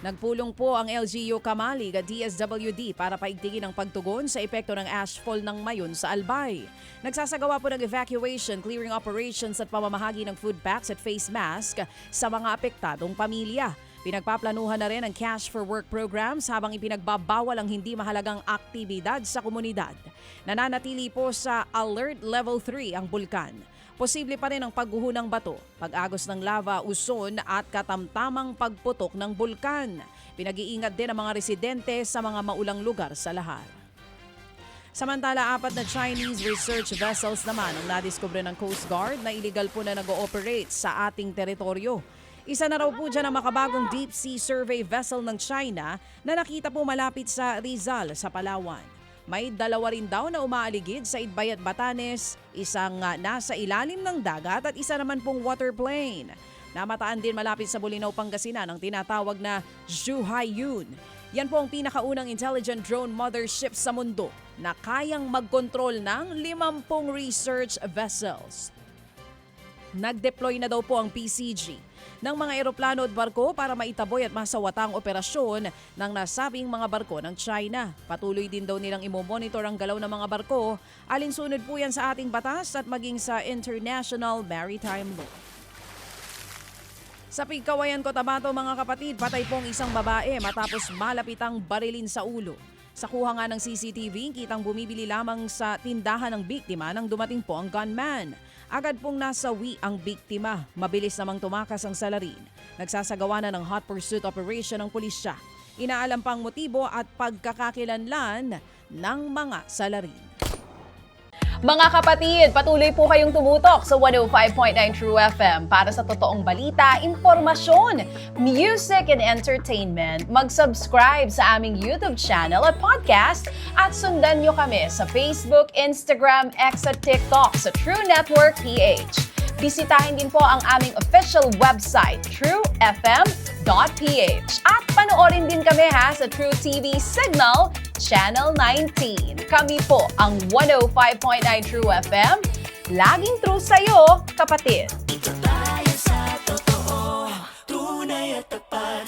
Nagpulong po ang LGU Kamalig at DSWD para paigtingin ang pagtugon sa epekto ng ashfall ng Mayon sa Albay. Nagsasagawa po ng evacuation, clearing operations at pamamahagi ng food packs at face mask sa mga apektadong pamilya. Pinagpaplanuhan na rin ang Cash for Work programs habang ipinagbabawal ang hindi mahalagang aktibidad sa komunidad. Nananatili po sa Alert Level 3 ang bulkan. Posible pa rin ang pagguho ng bato, pag-agos ng lava, uson at katamtamang pagputok ng bulkan. Pinag-iingat din ang mga residente sa mga maulang lugar sa lahar. Samantala, 4 na Chinese research vessels naman ang nadiskubre ng Coast Guard na illegal po na nag-ooperate sa ating teritoryo. Isa na raw po dyan ang makabagong deep sea survey vessel ng China na nakita po malapit sa Rizal sa Palawan. May 2 rin daw na umaaligid sa Itbayat, Batanes, isang nasa ilalim ng dagat at isa naman pong waterplane. Namataan din malapit sa Bulinaw, Pangasinan ang tinatawag na Zhuhaiyun. Yan po ang pinakaunang intelligent drone mothership sa mundo na kayang magkontrol ng 50 research vessels. Nag-deploy na daw po ang PCG ng mga eroplano at barko para maitaboy at masawata ang operasyon ng nasabing mga barko ng China. Patuloy din daw nilang imomonitor ang galaw ng mga barko, alinsunod po yan sa ating batas at maging sa International Maritime Law. Sa Pigkawayan, Cotabato mga kapatid, patay pong isang babae matapos malapitang barilin sa ulo. Sa kuha nga ng CCTV, kitang bumibili lamang sa tindahan ng biktima nang dumating po ang gunman. Agad pong nasawi ang biktima. Mabilis namang tumakas ang salarin. Nagsasagawa na ng hot pursuit operation ng pulisya. Inaalam pang motibo at pagkakakilanlan ng mga salarin. Mga kapatid, patuloy po kayong tumutok sa 105.9 True FM para sa totoong balita, impormasyon, music and entertainment. Mag-subscribe sa aming YouTube channel at podcast at sundan nyo kami sa Facebook, Instagram, X at TikTok sa True Network PH. Bisitahin din po ang aming official website, truefm.ph. At panoorin din kami sa True TV Signal, Channel 19. Kami po ang 105.9 True FM. Laging true sa'yo, kapatid.